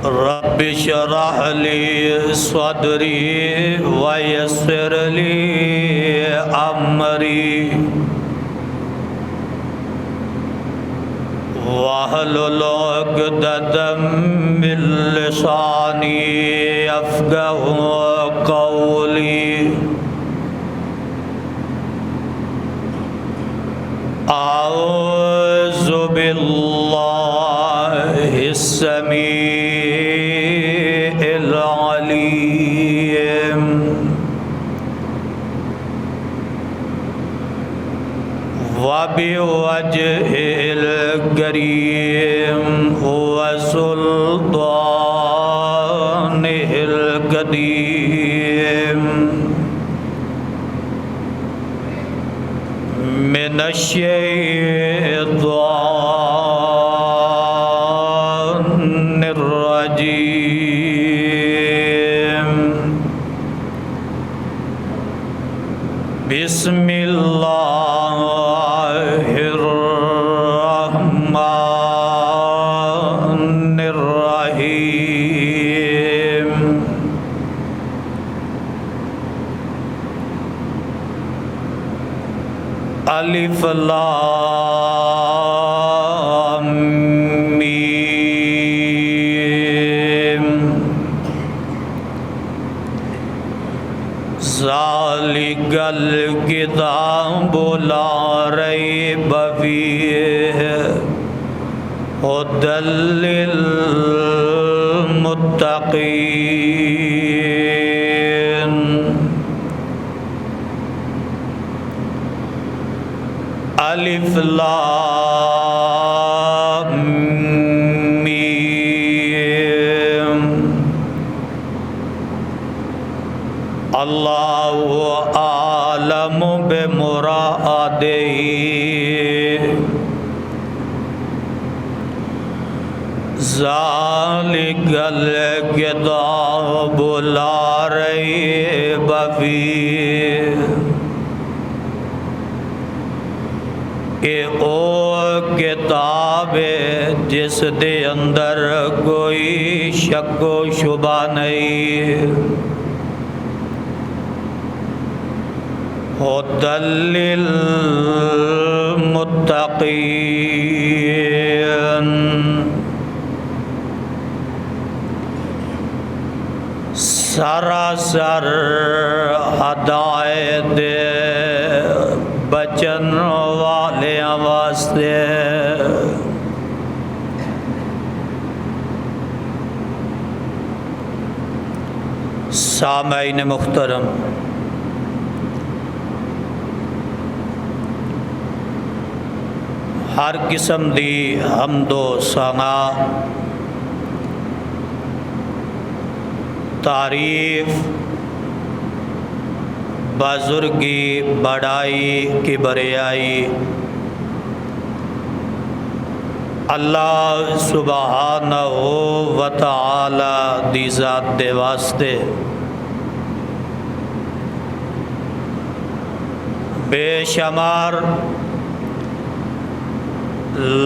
رب اشرح لي صدري ويسر لي أمري واحلل عقدة من لساني يفقهوا قولي أعوذ بالله السميع العليم وبوجهه الكريم وسلطانه القديم من الشيطان الرجيم بسم الله الرحمن الرحيم الف لام میم ذالک الکتاب لا ریب فیہ ھدی للمتقین الف لام میم اللہ اعلم بمرادہ ذالک الکتاب لا ریب فیہ کہ او کتاب ہے جس دے اندر کوئی شک و شبہ نہیں ھدی للمتقین سراسر ہدایت بچن والے واسطے سامعین محترم، ہر قسم دی حمد و ثنا تعریف بزرگی بڑائی کبریائی اللہ سبحانہ و تعالی دی ذات دے واسطے بے شمار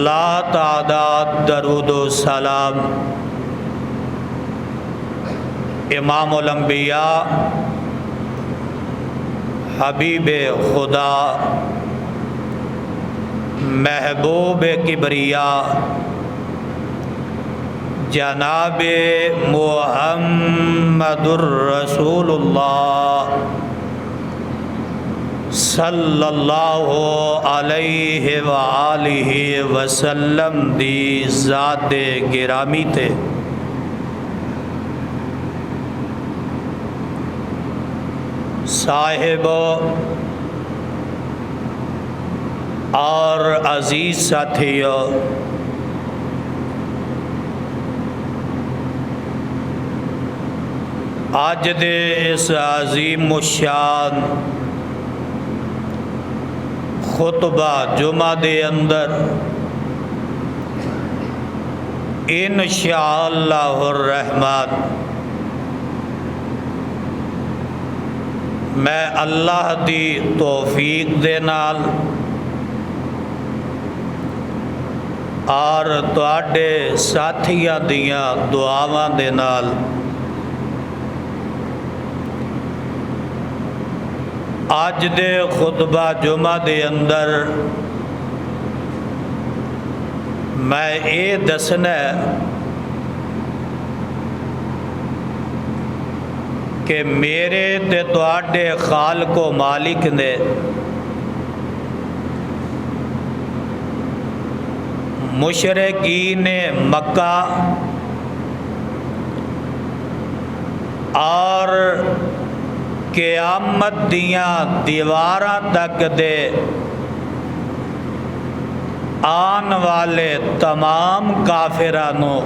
لا تعداد درود و سلام امام الانبیاء حبیب خدا محبوب کبریا جناب محمد الرسول اللہ صلی اللہ علیہ وآلہ وسلم دی ذات گرامی تے صاحب اور عزیز ساتھیو، آج دے اس عظیم الشان خطبہ جمعہ دے اندر انشاءاللہ الرحمن میں اللہ دی توفیق دے نال اور تواڈے ساتھیاں دیاں دعاواں دے نال اج دے خطبہ جمعہ دے اندر میں یہ دسنا ہے کہ میرے تے تواڈے خالق و مالک نے مشرکین مکہ اور قیامت دیاں دیواراں تک دے آن والے تمام کافرانوں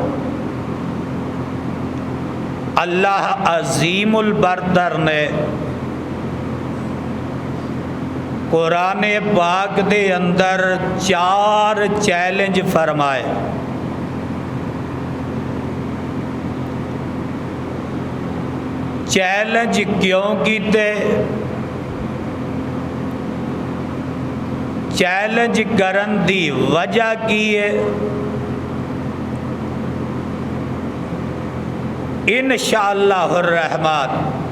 اللہ عظیم البرتر نے قرآن پاک دے اندر 4 چیلنج فرمائے۔ چیلنج کیوں کیتے؟ چیلنج کرن دی وجہ کی ہے؟ انشاءاللہ الرحمن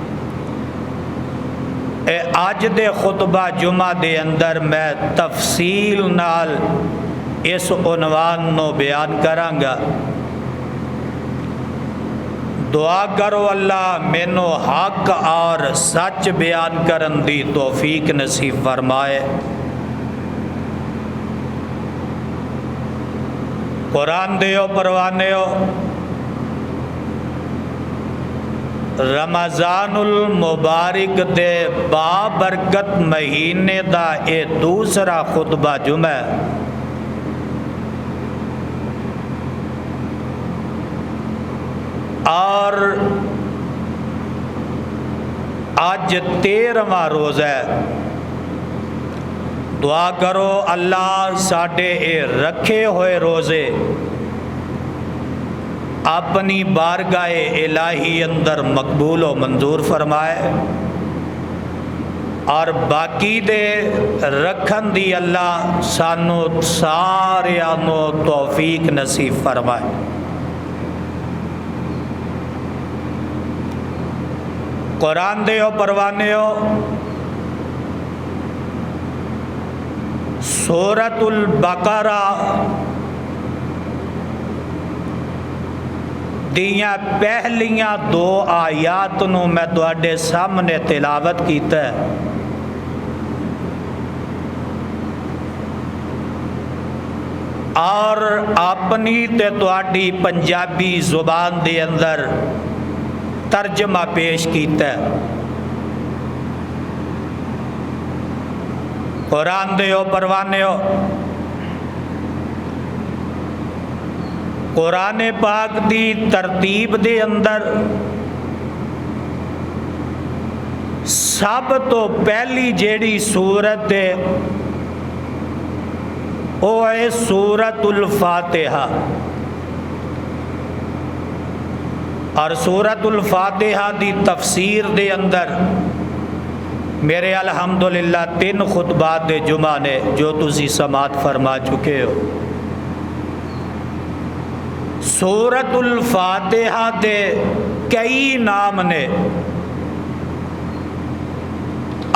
اج دے خطبہ جمعہ دے اندر میں تفصیل نال اس عنوان نو بیان کرانگا۔ دعا کرو اللہ مینو حق اور سچ بیان کرن دی توفیق نصیب فرمائے۔ قرآن دیو پروانیو، رمضان المبارک دے بابرکت مہینے دا اے دوسرا خطبہ جمعہ اور آج 13واں روزہ ہے۔ دعا کرو اللہ ساڈے اے رکھے ہوئے روزے اپنی بارگاہ الہی اندر مقبول و منظور فرمائے، اور باقی دے رکھن دی اللہ سانو ساریاں نو توفیق نصیب فرمائے۔ قرآن دیو پروانیو، سورۃ البقرہ دیاں پہلیاں 2 آیات نو میں تواڈے سامنے تلاوت کیتا ہے۔ اور اپنی تے تواڈی پنجابی زبان دے اندر ترجمہ پیش کیتا ہے۔ قرآن دیو پروانیو، قرآن پاک دی ترتیب دے اندر سب تو پہلی جیڑی سورت ہے وہ ہے سورۃ الفاتحہ، اور سورۃ الفاتحہ دی تفسیر دے اندر میرے الحمدللہ 3 خطبات دے جمعہ نے جو تسی سماعت فرما چکے ہو۔ سورۃ الفاتحہ دے کئی نام نے،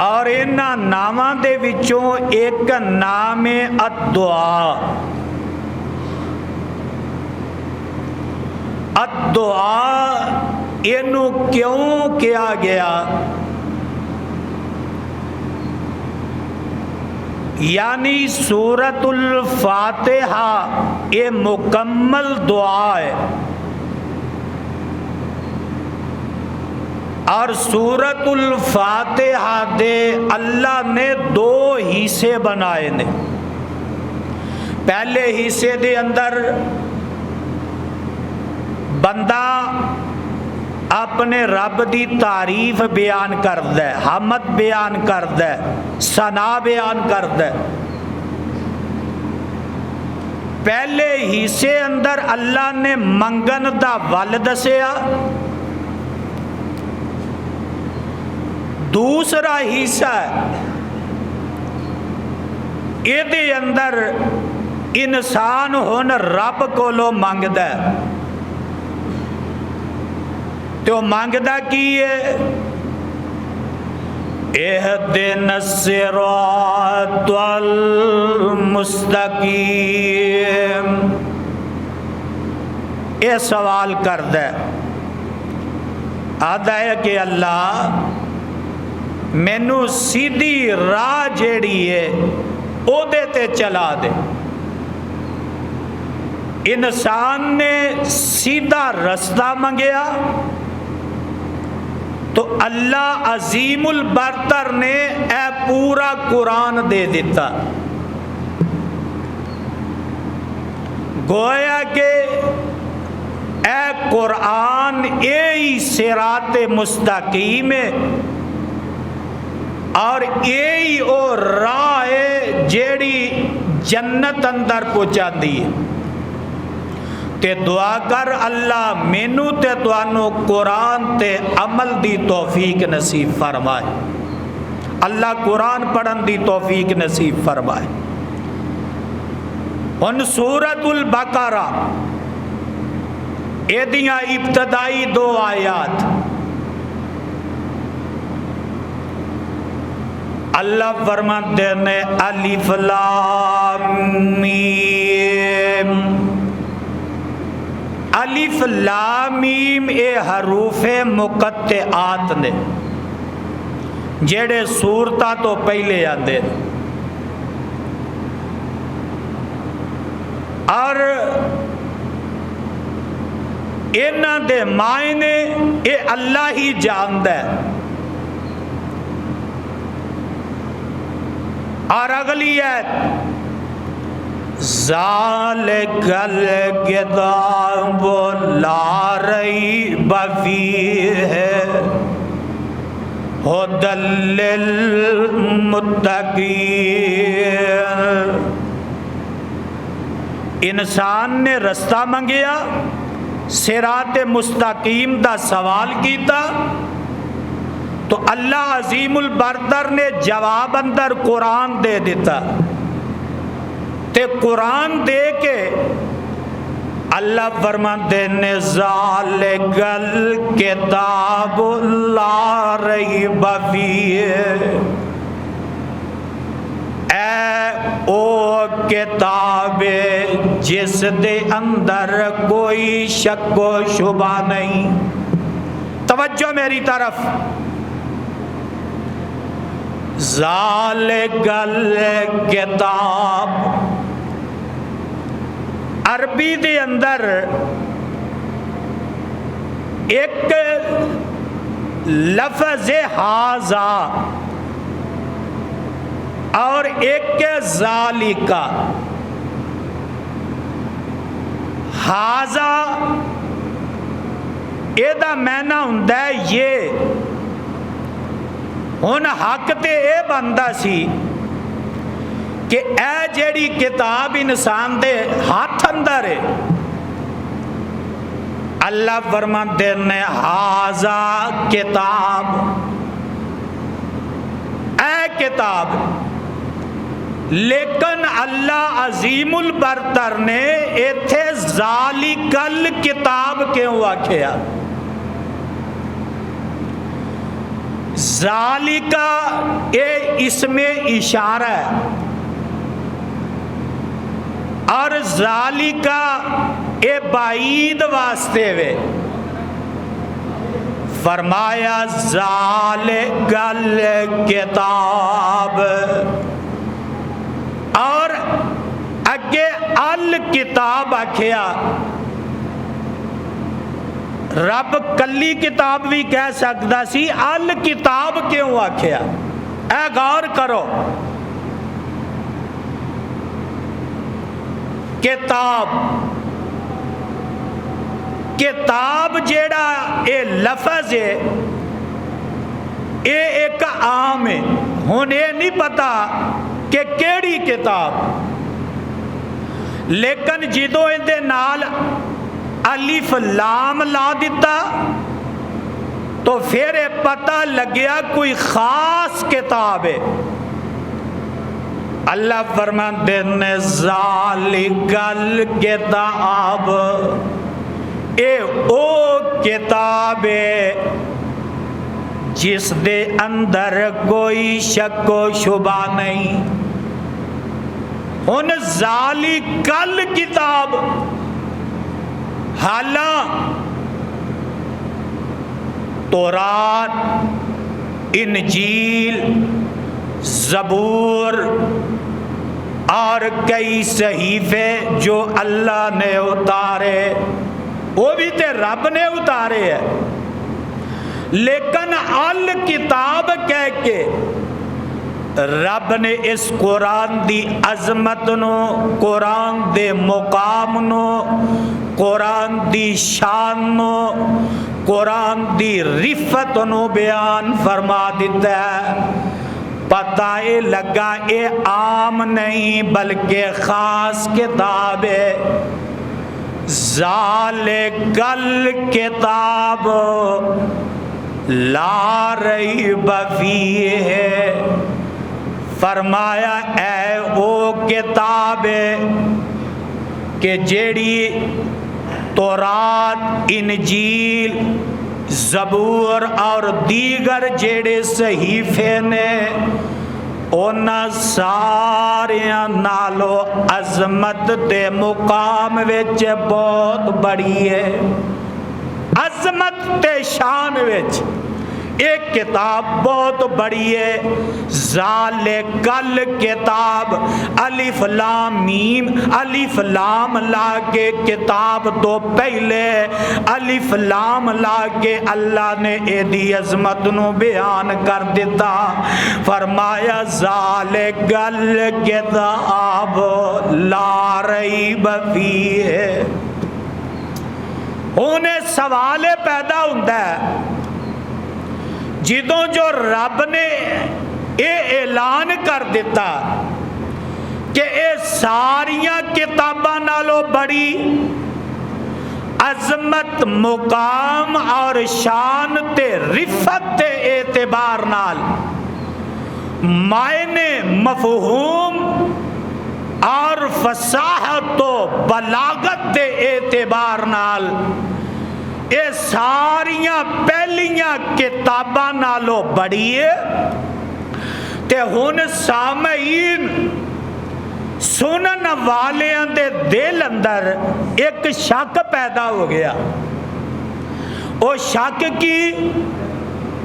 اور انہاں ناماں دے وچوں ایک نام ہے الدعاء۔ الدعاء اینو کیوں کیا گیا؟ یعنی سورۃ الفاتحہ یہ مکمل دعا ہے، اور سورۃ الفاتحہ دے اللہ نے 2 حصے بنائے نے۔ پہلے حصے دے اندر بندہ اپنے رب دی تعریف بیان کردا ہے، حمد بیان کردا ہے، ثنا بیان کردا ہے۔ پہلے حصے اندر اللہ نے منگن دا ول دسیا، دوسرا حصہ یہ اندر انسان ہن رب کولوں منگدا ہے تے او منگدا کی ہے؟ اہدنا الصراط المستقیم، یہ سوال کردا ہے، آدھا ہے کہ اللہ مینوں سیدھی راہ جیڑی ہے او دے تے چلا دے۔ انسان نے سیدھا رستہ منگیا تو اللہ عظیم البرتر نے اے پورا قرآن دے دیتا، گویا کہ اے قرآن یہی صراط مستقیم ہے اور یہی او راہ ہے جیڑی جنت اندر پہنچاندی ہے۔ تے دعا کر اللہ مینوں تے تانوں قرآن تے عمل دی توفیق نصیب فرمائے، اللہ قرآن پڑھن دی توفیق نصیب فرمائے۔ ہن سورۃ البقرہ ایدیاں ابتدائی 2 آیات، اللہ فرماتے ہیں الف لام میم، الف لام میم اے حروف مقطعات نے جڑے سورتاں تو پہلے آندے اور انہاں دے معنی اے اللہ ہی جاندا ہے۔ اور اگلی ہے ذالک الکتاب لا ریب فیہ ھدی للمتقین۔ انسان نے رستہ منگیا، صراط مستقیم دا سوال کیتا تو اللہ عظیم البرتر نے جواب اندر قرآن دے دیتا، تے قرآن دے کے اللہ فرماتے ہیں ذالک الکتاب لا ریب فیہ، اے او کتاب جس دے اندر کوئی شک و شبہ نہیں۔ توجہ میری طرف، ذالک الکتاب عربی دے اندر ایک لفظ ہاذا اور ایک ذالکا۔ ہاذا ایدہ معنی ہوندا ہے یہ، ہن حق تے اے بندہ سی کہ اے جیڑی کتاب انسان دے ہاتھ اندر ہے، اللہ فرماتے ہیں ہاذا کتاب، اے کتاب۔ لیکن اللہ عظیم البرتر نے ایتھے ذالک الکتاب کیوں آکھیا؟ ذالکا اے اسم اشارہ ہے اور ذالکا اے بعید واسطے وے، فرمایا ذالک الکتاب، اور اگے الکتاب آکھیا۔ رب کلی کتاب بھی کہہ سکتا سی، الکتاب کیوں آکھیا؟ اے غور کرو، کتاب، کتاب جیڑا اے لفظ ہے اے ایک عام ہے، ہن اے نہیں پتا کہ کیڑی کتاب، لیکن جدو اندے نال الف لام لا دیتا تو پھر پتہ لگیا کوئی خاص کتاب ہے۔ اللہ فرماتے ہیں ذالکل کتاب، اے او کتاب ہے جس دے اندر کوئی شک و شبہ نہیں۔ ان ذالکل کتاب، حالاں تورات، انجیل، زبور اور کئی صحیفے جو اللہ نے اتارے وہ بھی تے رب نے اتارے ہیں، لیکن الکتاب کہہ کے رب نے اس قرآن دی عظمت نو، قرآن دے مقام نو، قرآن دی شان نو، قرآن دی رفت نو بیان فرما دیتا ہے۔ پتہ اے لگا اے عام نہیں بلکہ خاص کتاب ہے۔ ذالکل کتاب لا ریب فیہ، فرمایا اے او کتاب ہے کہ جیڑی تورات، انجیل، زبور اور دیگر جیڑے صحیفے نے اونا ساریاں نالو عظمت تے مقام وچ بہت بڑی ہے، عظمت تے شان وچ ایک کتاب بہت بڑی ہے۔ ذالکل کتاب، الف لام میم، الف لام لا کے کتاب تو پہلے الف لام لا کے اللہ نے ایدی عظمت نو بیان کر دیتا، فرمایا ذالکل کتاب لا ریب فیہ۔ انہیں سوال پیدا ہوتا ہے جدوں جو رب نے اے اعلان کر دیتا کہ اے ساریاں کتاباں نالوں بڑی عظمت، مقام اور شان تے رفت تے اعتبار نال، معنی، مفہوم اور فصاحت و بلاغت دے اعتبار نال اے ساریاں پہلیاں کتاباں نالوں بڑی ہے، تے ہن سامعین سنن والیاں دے دل اندر ایک شک پیدا ہو گیا۔ وہ شک کی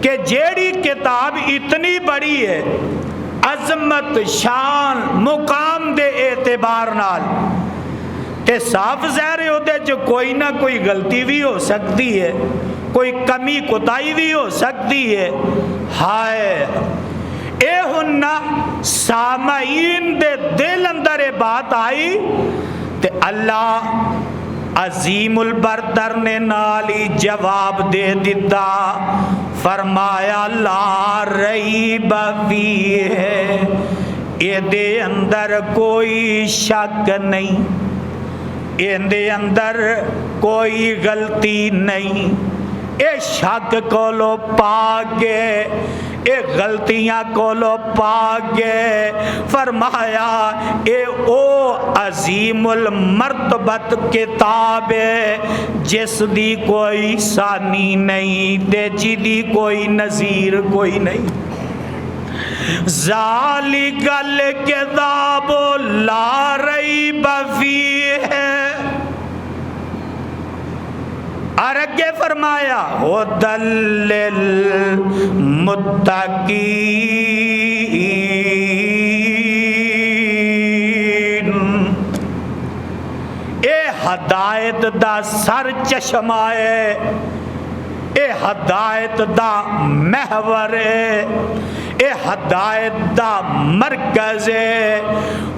کہ جیڑی کتاب اتنی بڑی ہے، عظمت، شان، مقام دے اعتبار نال، تے صاف ظاہر ہے اودے جو کوئی نہ کوئی غلطی بھی ہو سکتی ہے، کوئی کمی کوتاہی بھی ہو سکتی ہے۔ ہائے اے ہننا سامعین دے دل اندر اے بات آئی تے اللہ عظیم البردر نے نالی جواب دے دیتا، فرمایا لا ریب فیہ، اے دے اندر کوئی شک نہیں، اندے اندر کوئی غلطی نہیں، اے شک کو لو پاگے، اے غلطیاں کو لو پاگے، فرمایا اے او عظیم المرتبت کتاب ہے جس دی کوئی ثانی نہیں تے جی دی کوئی نظیر کوئی نہیں۔ ذالکل کتاب لا ریب فیہ، اور اگے فرمایا ھدی للمتقین، اے ہدایت دا سر چشمہ ہے، اے ہدایت دا محور ہے، اے ہدایت دا مرکز ہے،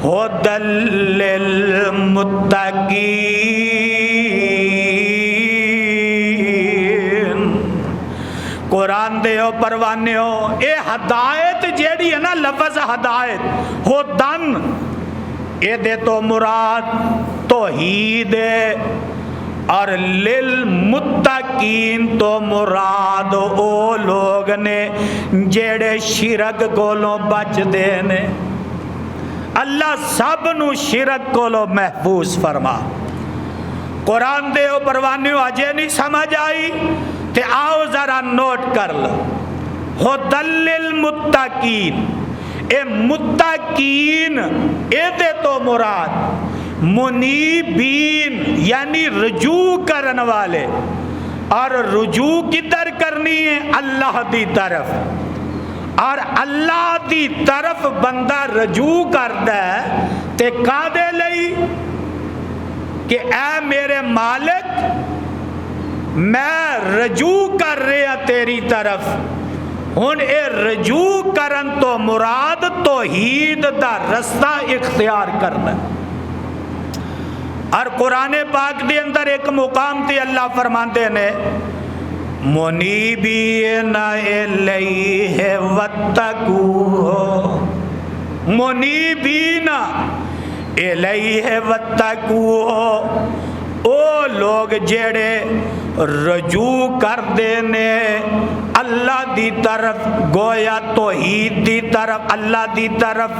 ھدی للمتقین۔ قرآن دے ہو پروانے ہو، اے ہدایت جیڑی ہے نا، لفظ ہدایت ہدن، اے دے تو مراد توحید ہے، اور للمتقین تو مراد او لوگ نے جیڑے شرک کولوں بچ دینے۔ اللہ سب نو شرک کولو محفوظ فرما۔ قرآن دے او پروانیو اجے نہیں سمجھ آئی تے آؤ ذرا نوٹ کر لو۔ ہدل للمتقین، اے متقین اے دے تو مراد منیبین یعنی رجوع کرن والے، اور رجوع کدھر کرنی ہے؟ اللہ دی طرف، اور اللہ دی طرف بندہ رجوع کردا ہے تے کادے لئی کہ اے میرے مالک میں رجوع کر رہا تیری طرف۔ ہن اے رجوع کرن تو مراد توحید دا رستہ اختیار کرنا۔ اور قرآن پاک دے اندر ایک مقام تے اللہ فرماندے نے منیبین الیہ واتقوہ، منیبین الیہ واتقوہ، او لوگ جڑے رجوع کر دینے اللہ دی طرف، گویا توحید دی طرف، اللہ دی طرف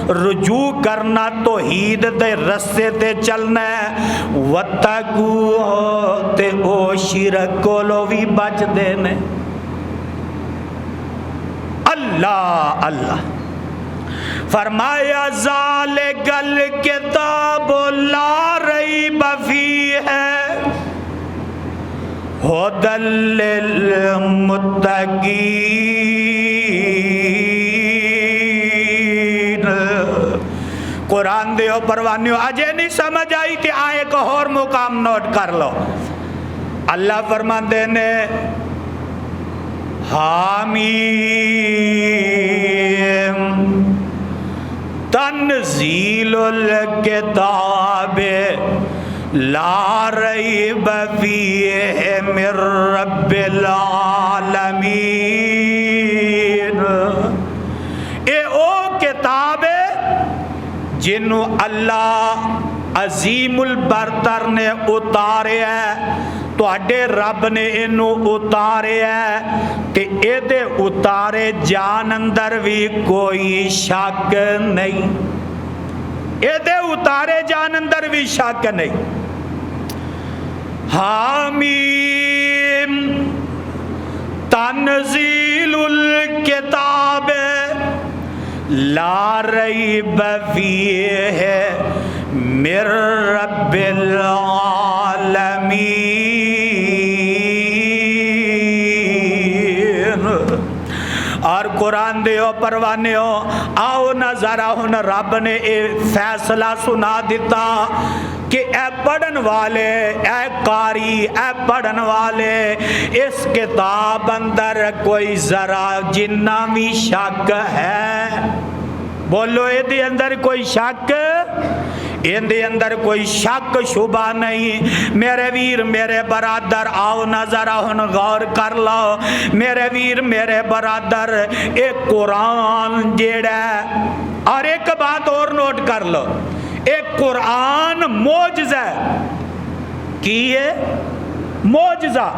رجوع کرنا، توحید دے رستے تے چلنا ہے۔ واتقوہ تے او شرک کولو بھی بچ دینے۔ اللہ اللہ فرمایا ذالک الکتاب لا ریب فیہ ہدی للمتقین۔ قرآن دیو پروانیو اجے نہیں سمجھ آئی کہ آئے ایک اور مقام نوٹ کر لو۔ اللہ فرماندے نے حامیم تنزیل الکتاب لا ریب فیہ من رب العالمین۔ اے او کتاب ہے جنہوں اللہ عظیم البرتر نے اتاریا ہے، تو اڈے رب نے انہوں اتاریا ہے، تے اے دے اتارے جان اندر بھی کوئی شک نہیں، اے دے اتارے جان اندر بھی شک نہیں۔ حامیم تنزیل الکتاب لا ریب فیہ من رب العالمین۔ اور قرآن دیو پروانے ہو، آؤ نظرہ ہن رب نے اے فیصلہ سنا دیتا کہ اے پڑھن والے، اے قاری، اے پڑھن والے، اس کتاب اندر کوئی ذرا جنہ بھی شک ہے، بولو اے دی اندر کوئی شک، ان دے اندر کوئی شک شبہ نہیں۔ میرے ویر میرے برادر آؤ نظر ہن غور کر لو، میرے ویر میرے برادر ایک قرآن جیڑا ہے، اور ایک بات اور نوٹ کر لو، ایک قرآن معجزہ کیے معجزہ،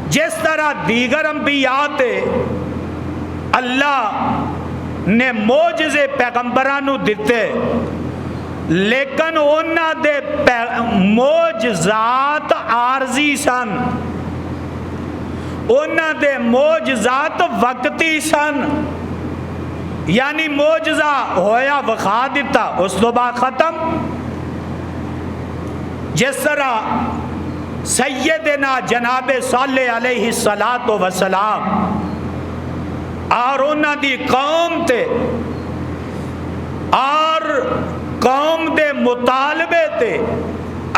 جس طرح دیگر انبیاء تے اللہ نے معجزے پیغمبرانو دیتے، لیکن انہاں دے معجزات عارضی سن، انہاں دے معجزات وقتی سن، یعنی معجزہ ہویا وخا دیتا اس تو بعد ختم۔ جس طرح سیدنا جناب صالح علیہ السلام اور انہاں دی قوم تے اور قوم دے مطالبے تے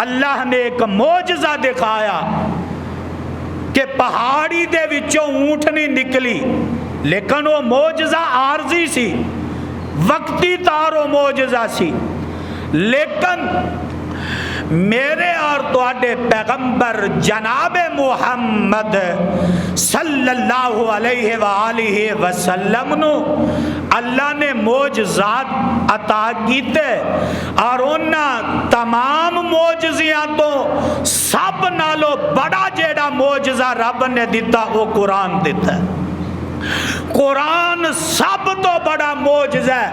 اللہ نے ایک معجزہ دکھایا کہ پہاڑی دے وچوں اونٹنی نکلی، لیکن وہ معجزہ عارضی سی، وقتی طور معجزہ سی، لیکن میرے اور تواڈے پیغمبر جناب محمد صلی اللہ علیہ وآلہ وسلم نو اللہ نے معجزات عطا کیتے، اور انہاں تمام معجزیاں تو سب نالو بڑا جیڑا معجزہ رب نے دیتا وہ قرآن دیتا ہے۔ قرآن سب تو بڑا معجزہ ہے،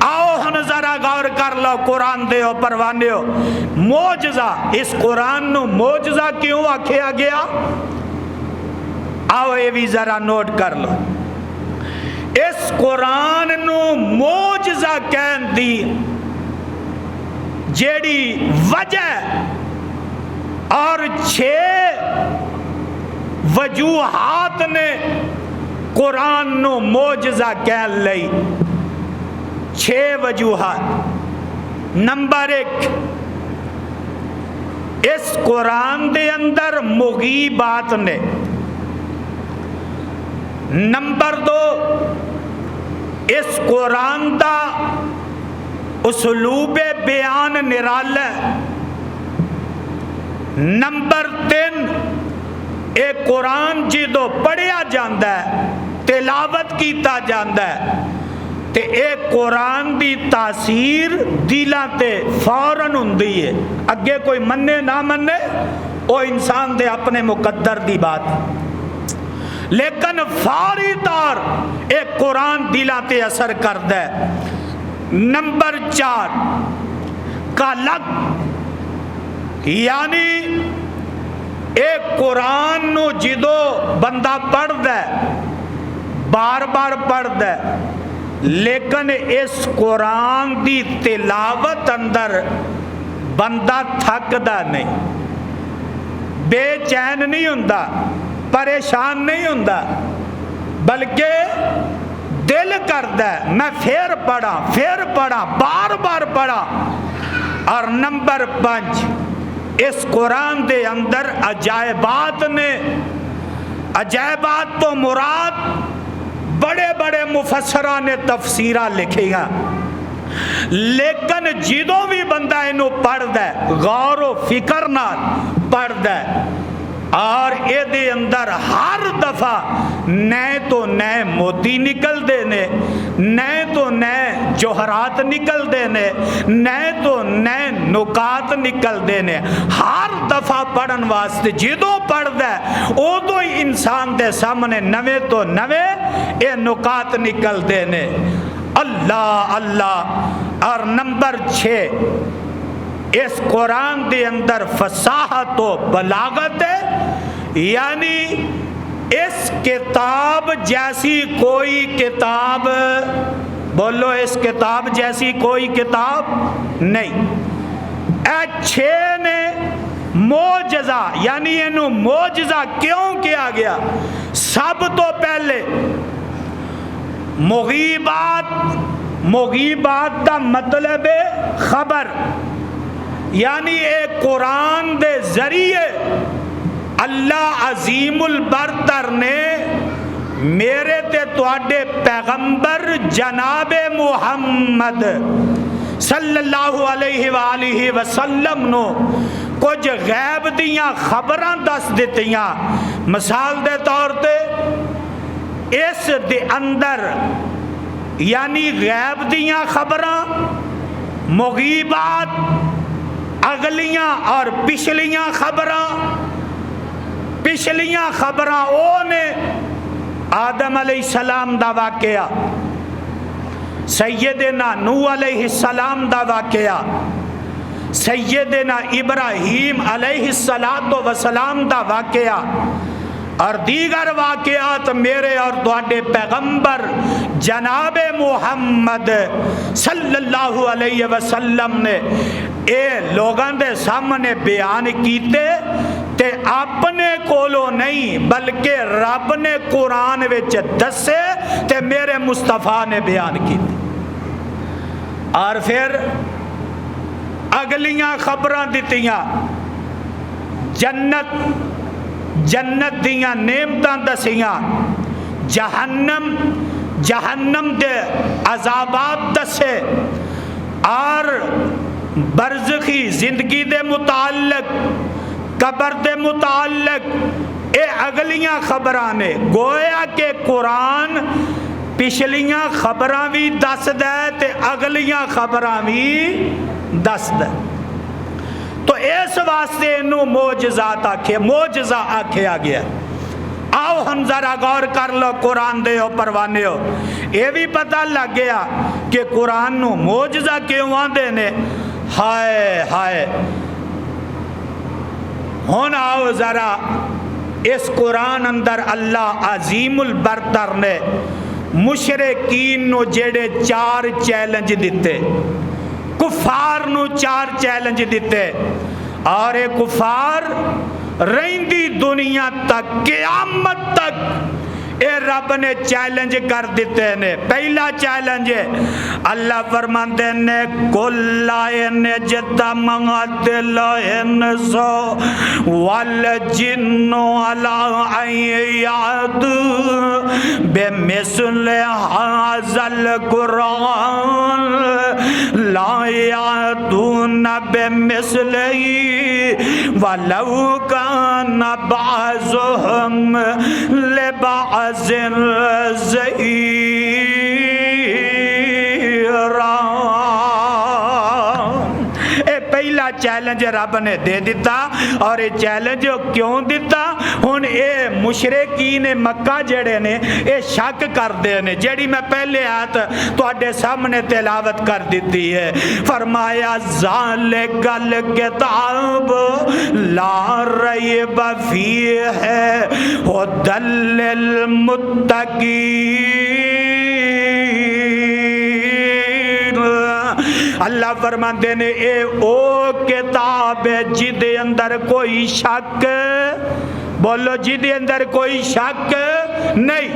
آؤ ہن ذرا غور کر لو قرآن دے ہو پروانے ہو موجزہ اس قرآن نو موجزہ کیوں آکھیا گیا آؤ یہ بھی ذرا نوٹ کر لو اس قرآن نو موجزہ کہن دی جیڑی وجہ اور 6 وجوہات نے قرآن نو موجزہ کہن لئی 6 وجوہات نمبر 1 اس قرآن دے اندر مغیبات نے نمبر 2 اس قرآن دا اسلوب بیان نرالا ہے نمبر 3 اے قرآن جدو پڑھیا جاندہ ہے تلاوت کیتا جاندہ ہے تے اے قرآن دی تاثیر دلاں تے فوراً ہوندی ہے اگے کوئی مننے نہ مننے او انسان دے اپنے مقدر دی بات لیکن فوری طور ایک قرآن دلاں تے اثر کردہ ہے نمبر 4 کالک یعنی ایک قرآن نو جدو بندہ پڑھ دے بار بار پڑھ دے لیکن اس قرآن دی تلاوت اندر بندہ تھک دا نہیں بے چین نہیں ہوندا پریشان نہیں ہوندا بلکہ دل کردہ ہے میں پھر پڑھا بار بار پڑھا اور نمبر 5 اس قرآن دے اندر عجائبات نے عجائبات تو مراد بڑے بڑے مفسرہ نے تفسیرہ لکھی گا لیکن جدوں بھی بندہ انہوں پڑھ دے غور و فکر نال پڑھ دے اور اے دے اندر ہر دفعہ نئے تو نئے موتی نکل دینے نئے تو نئے جوہرات نکل دینے نئے تو نئے نکات نکل دینے ہر دفعہ پڑھن واسطے جدوں پڑھ دے او تو ہی انسان دے سامنے نوے تو نوے اے نکات نکل دینے اللہ اللہ اور نمبر 6 اس قرآن دے اندر فصاحت و بلاغت ہے یعنی اس کتاب جیسی کوئی کتاب بولو اس کتاب جیسی کوئی کتاب نہیں اے 6 نے معجزہ یعنی انہوں معجزہ کیوں کیا گیا سب تو پہلے مغیبات دا مطلب خبر یعنی ایک قرآن دے ذریعے اللہ عظیم البرتر نے میرے تے تواڈے پیغمبر جناب محمد صلی اللہ علیہ وآلہ وسلم نو کچھ غیب دیاں خبراں دس دیتیاں مثال دے طور تے اس دے اندر یعنی غیب دیاں خبراں مغیبات اگلیاں اور پچھلیاں خبراں او نے آدم علیہ السلام دا واقعہ سیدنا نوح علیہ السلام دا واقعہ سیدنا ابراہیم علیہ السلام دا واقعہ اور دیگر واقعات میرے اور تواڈے پیغمبر جناب محمد صلی اللہ علیہ وسلم نے اے لوگاں دے سامنے بیان کیتے تے اپنے کولو نہیں بلکہ رب نے قرآن وچ دسے تے میرے مصطفیٰ نے بیان کیتے اور پھر اگلیاں خبراں دتیاں جنت دیاں نعمتاں دسیاں جہنم دے عذابات دسے اور برزخی زندگی دے متعلق قبر دے متعلق اے اگلیاں خبراں نے گویا کہ قرآن پچھلیاں خبراں بھی دس دے تے اگلیاں خبراں بھی دس دے تو اس واسطے انہوں معجزہ آکھیا گیا آؤ ہم ذرا غور کر لو قرآن دے ہو پروانے ہو، یہ بھی پتہ لگ گیا کہ قرآن نو معجزہ کیوں آندے نے۔ ہائے ہائے، ہون آؤ ذرا اس قرآن اندر اللہ عظیم البرتر نے مشرکین نو جڑے 4 چیلنج دیتے، کفار نو 4 چیلنج دیتے، اور اے کفار رہندی دنیا تک قیامت تک اے رب نے چیلنج کر دیتے نے۔ پہلا چیلنج ہے اللہ فرماندے نے کل ان جتمعت الانس والجن علی ان یأتوا بمثل هذا القرآن لا یأتون بمثله ولو کان بعضهم لبعض زہیرا۔ اے پہلا چیلنج رب نے دے دیتا، اور یہ چیلنج کیوں دیتا؟ ہن اے مشرکین مکہ جڑے نے اے شک کر دے نے، جڑی میں پہلے آیت تواڈے سامنے تلاوت کر دیتی ہے۔ فرمایا ذالک الکتاب لا ریب فیہ ھدی للمتقین۔ اللہ فرماندے نے اے او کتاب ہے جدے اندر کوئی شک، بولو جدے اندر کوئی شک نہیں۔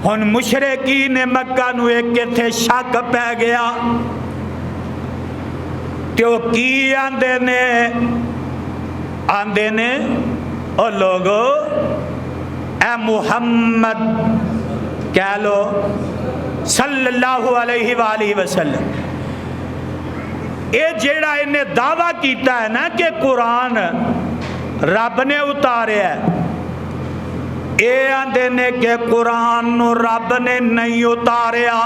ہن مشرکین مکہ نو ایک کتھے شک پہ گیا، تو کی آندے نے او لوگو اے محمد کہہ لو صلی اللہ علیہ وآلہ وسلم، اے جیڑا انہیں دعویٰ کیتا ہے نا کہ قرآن رب نے اتاریا ہے، اے آندے نے کہ قرآن نو رب نے نہیں اتاریا،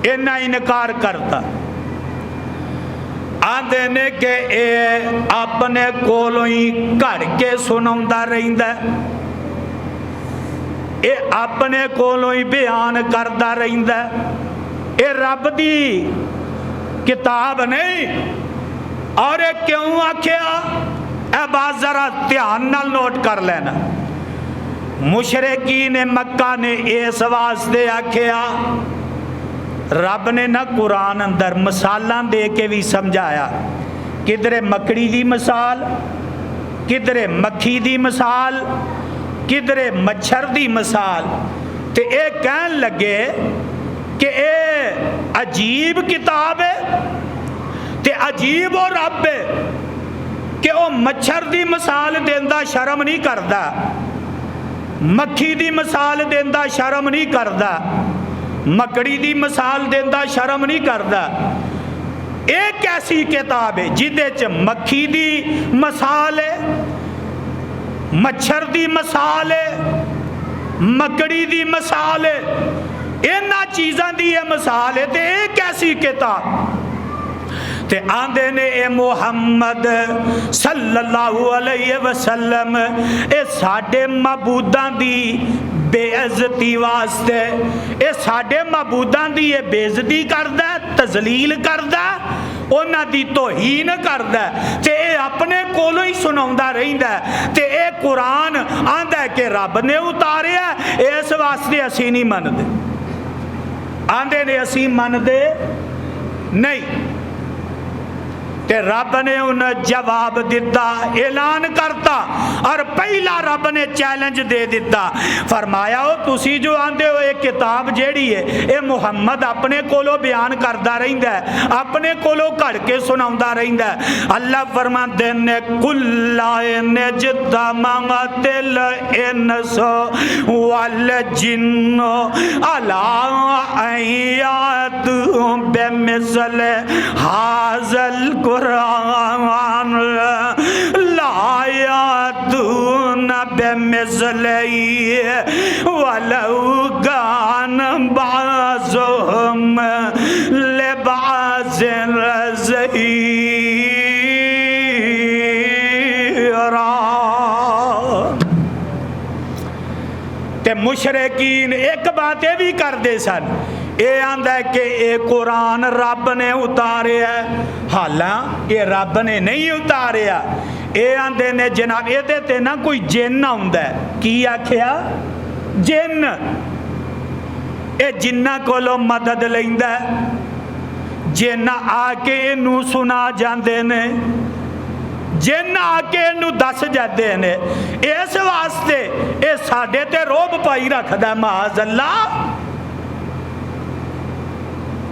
اے نہ انکار کرتا، آندے نے کہ اے اپنے کولوں ہی گھڑ کے سناوندا رہندا ہے، اے اپنے کولوں ہی بیان کردا رہندا ہے، اے رب دی کتاب نہیں۔ اور اے کیوں آکھیا؟ اے بات ذرا دھیان نال نوٹ کر لینا، مشرکین مکہ نے اس واسطے آکھیا، رب نے نہ قرآن اندر مثالاں دے کے بھی سمجھایا، کدھرے مکڑی دی مثال، کدھرے مکھی دی مثال، کدھرے مچھر دی مثال، تے اے کہن لگے کہ اے عجیب کتاب ہے تے عجیب و رب ہے کہ او مچھر دی مثال دیندا شرم نہیں کردا، مکھی دی مثال دیندا شرم نہیں کردا، مکڑی دی مثال دیندا شرم نہیں کردا۔ ایک ایسی کتاب ہے جدے چ مکھی دی مثال ہے، مچھر دی مثال ہے، مکڑی دی مثال ہے، اینا چیزاں دی یہ مثال ہے، تے ایک ایسی کتاب تے آندے نے اے محمد صلی اللہ علیہ وسلم اے ساڈے معبوداں دی بے عزتی واسطے، اے ساڈے معبوداں دی یہ بے عزتی کردہ، تذلیل کردہ، انہاں دی توہین کردہ، تے اے اپنے کولو ہی سناوندا رہندا ہے، تے اے قرآن آندا ہے کہ رب نے اتاریا ہے، اس واسطے اسی نہیں مندے، آندے نے اسی مندے نہیں۔ تے رب نے انہیں جواب دیتا، اعلان کرتا، اور پہلا رب نے چیلنج دے دیتا، فرمایا ہو تسی جو آندے ہو ایک کتاب جیڑی ہے اے محمد اپنے کولو بیان کردا رہندا ہے، اپنے کولو کڑ کے سناوندا رہندا ہے۔ اللہ فرماندے نے کل ان اجتمعت الانس والجن علی ان یأتوا بمثل ھذا القرآن لا یأتون بمثلہ ولو کان بعضهم لبعض ظہیرا۔ تے مشرکین ایک بات یہ بھی کرتے سن، یہ آندا ہے کہ یہ قرآن رب نے اتاریا ہے، حالانکہ رب نے نہیں اتاریا۔ یہ آندے نے جناب یہ تے نہ کوئی جن آندا ہے، کی آکھیا؟ جن۔ یہ جنہ کولوں مدد لیندا ہے، جن آ کے انہوں سنا جاندے نے، جن آ کے انہوں دس جاندے نے۔ اس واسطے یہ ساڈے تے روب پائی رکھدا ہے معاذ اللہ،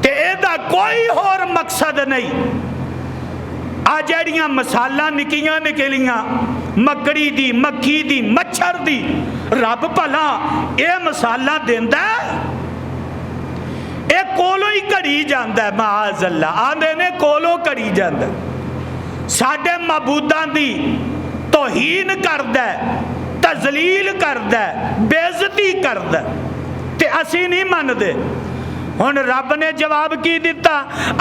تے ایدہ کوئی اور مقصد نہیں۔ آ جڑیاں مسالاں نکیاں نکلیاں، مکڑی دی، مکھی دی، مچھر دی، رب بھلا اے مسالہ دیندا ہے؟ اے کولو ہی کڑی جاندا ہے معاذ اللہ، آندے نے کولو کڑی جاندا ہے۔ ساڈے معبوداں دی توہین کردا ہے، تذلیل کردا ہے، بے عزتی کردا ہے، تے اسی نہیں مندے۔ ہن رب نے جواب کی دیتا،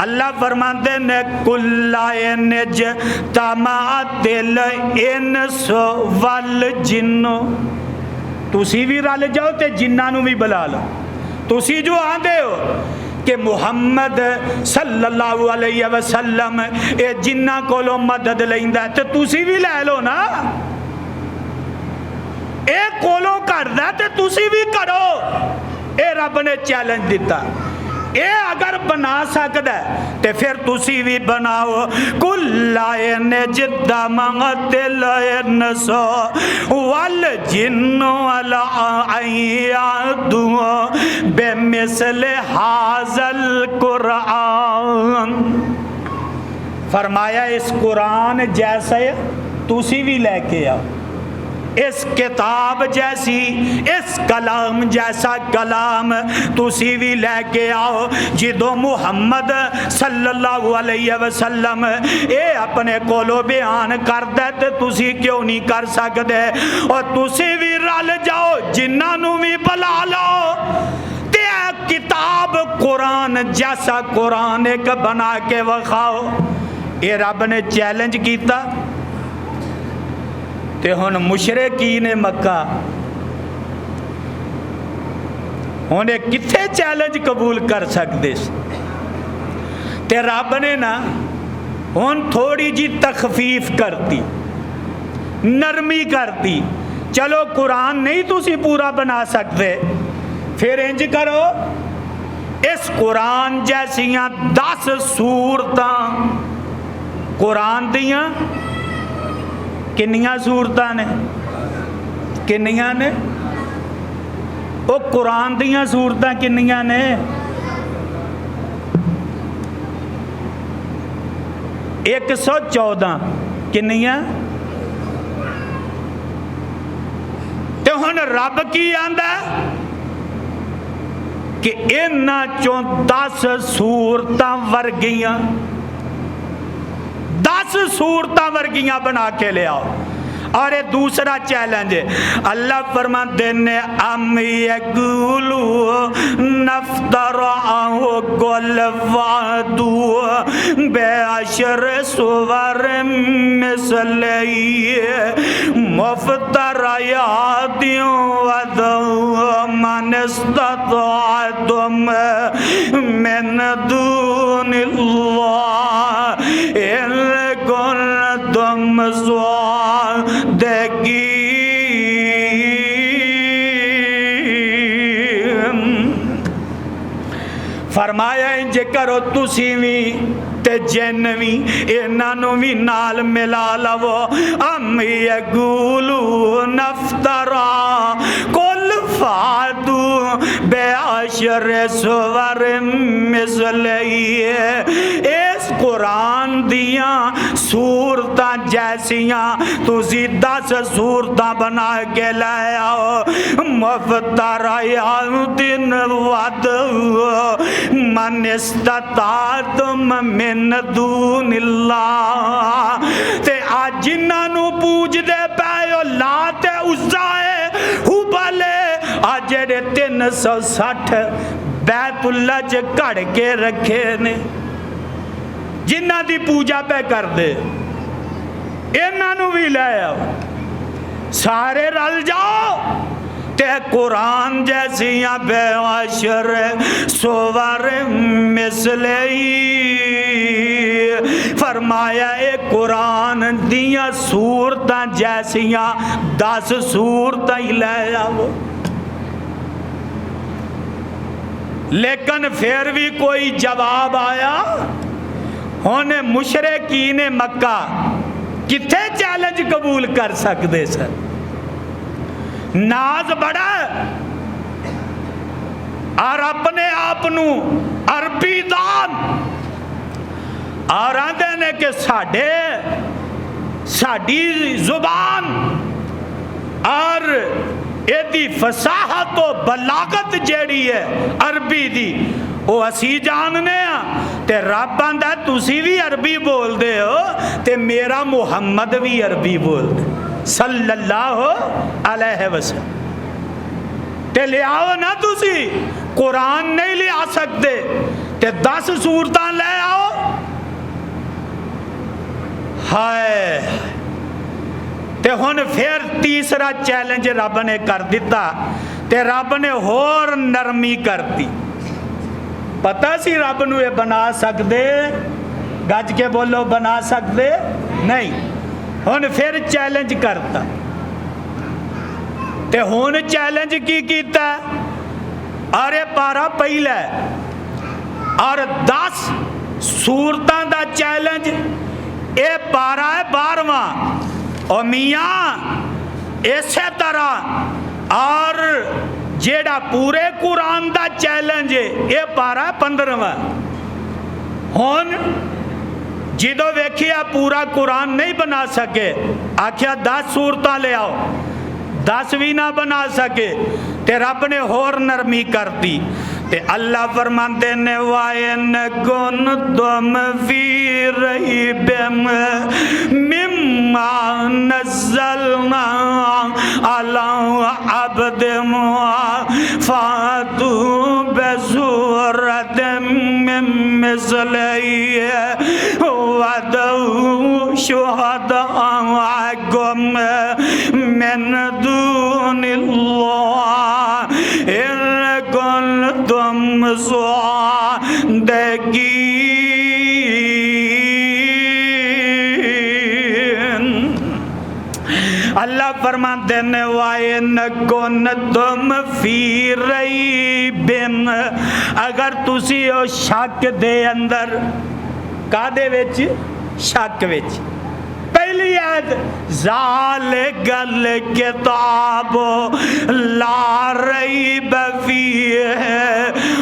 اللہ فرماندے نے کل نج تمات الانس والجن، تسی بھی رل جاؤ تے جنہاں بھی بلا لو۔ تسی جو آندے ہو کہ محمد صلی اللہ علیہ وسلم اے جنہ کولوں مدد لیندا ہے تے تسی بھی لے لو نا، اے کولوں کردا ہے تے تسی بھی کرو۔ اے رب نے چیلنج دیتا، اے اگر بنا سکتا ہے تے پھر تسی بھی بناؤ۔ کل نجد مغت الانس والجن ولا ایادو بمثل هذا القرآن، فرمایا اس قرآن جیسے تسی بھی لے کے آؤ، اس کتاب جیسی، اس کلام جیسا کلام تسی بھی لے کے آؤ۔ جدو محمد صلی اللہ علیہ وسلم اے اپنے کولو بیان کردے تے تسی کیوں نہیں کر سکتے؟ اور تسی بھی رل جاؤ، جنہاں بھی بلا لو، تے کتاب قرآن جیسا قرآن ایک بنا کے وکھاؤ۔ اے رب نے چیلنج کیتا۔ تے ہن مشرکین مکہ ہونے کتھے چیلنج قبول کر سکتے تے رب نے نا ہن تھوڑی جی تخفیف کرتی، نرمی کرتی۔ چلو قرآن نہیں تسی پورا بنا سکتے، پھر انج کرو، اس قرآن جیسیاں 10 سورتاں قرآن دیاں کنیاں سورتاں نے، کنیاں نے وہ قرآن دیاں سورتاں کنیاں نے؟ 114 کنیاں؟ تے ہن رب کی آندا کہ انہاں چوں 10 سورتاں ورگیاں، 10 سورتاں ورگیاں بنا کے لے آؤ۔ اور یہ دوسرا چیلنج ہے، اللہ فرماتے نے ام یقولو نفترعہ قل فاتوا بعشر سور مثلہ مفتریات وادعوا من استطعتم من دون اللہ ان کنتم صادقین۔ فرمایا انج کرو تسی بھی تے جن بھی انہاں بھی نال ملا لو۔ ام یقولو نفترا قل فاتوا بعشر سور مثلہ، اس قرآن دیاں سورتاں جیسیاں تسی 10 سورتاں بنا کے لے آؤ۔ مفتریات وادعوا من استطعتم من دون اللہ، تے آج جنہاں نو پوج دے پائے لات عزا حبل آج جڑے 360 بیت اللہ چ کڑ کے رکھے نے، جنہاں دی پوجا پہ کر دے، انہاں نو بھی لے آؤ، سارے رل جاؤ تے قرآن جیسیاں بے عشر سور مثلی فرمایا اے قرآن دیاں سورتاں جیسیاں 10 سورتاں ہی لے آؤ، لیکن پھر بھی کوئی جواب آیا؟ ہونے مشرکین مکہ کتھے چیلنج قبول کر سکتے سر؟ ناز بڑا اور اپنے آپنو عربی دان اور آندے نے کہ ساڑی زبان اور ایدی فصاحت و بلاغت جیڑی ہے عربی دی وہ اسی جاننے ہیں تے رب آندہ تسی بھی عربی بول دے ہو تے میرا محمد بھی عربی بول دے صلی اللہ علیہ وسلم تے لے آؤ نا تسی قرآن نہیں لے آ سکتے تے 10 سورتاں لے آؤ۔ ہائے تے ہن پھر تیسرا چیلنج رب نے کر دیتا تے رب نے اور نرمی کر دی۔ پتہ سی رب نو یہ بنا سکدے؟ گج کے بولو بنا سکدے نہیں۔ ہن پھر چیلنج کرتا تے ہن چیلنج کی کیتا ارے پارا پہلا اور 10 سورتاں دا چیلنج اے پارا ہے 12واں اور میاں اسی طرح اور جیڑا پورے قرآن دا چیلنج ہے اے پارا 15واں۔ ہن جدو ویکھیا پورا قرآن نہیں بنا سکے آکھیا 10 سورتاں لے آؤ، 10 بھی نہ بنا سکے تے رب نے اور نرمی کر دی تے اللہ فرماندے نے وَإِنْ كُنْتُمْ فِي رَيْبٍ مِّمَّا نَزَّلْنَا عَلَىٰ عَبْدِنَا فَأْتُوا بِسُورَةٍ مِّن مِّثْلِهِ وَادْعُوا شُهَدَاءَكُم مِّن دُونِ اللَّهِ إِن كُنتُمْ صادقین۔ اللہ فرماتے ہیں وَإِنْ كُنْتُمْ فِي رَيْبٍ اگر تسی ہو شک دے اندر کا دے وچ شک وچ پہلی آیت ذالک الکتاب لا ریب فیہ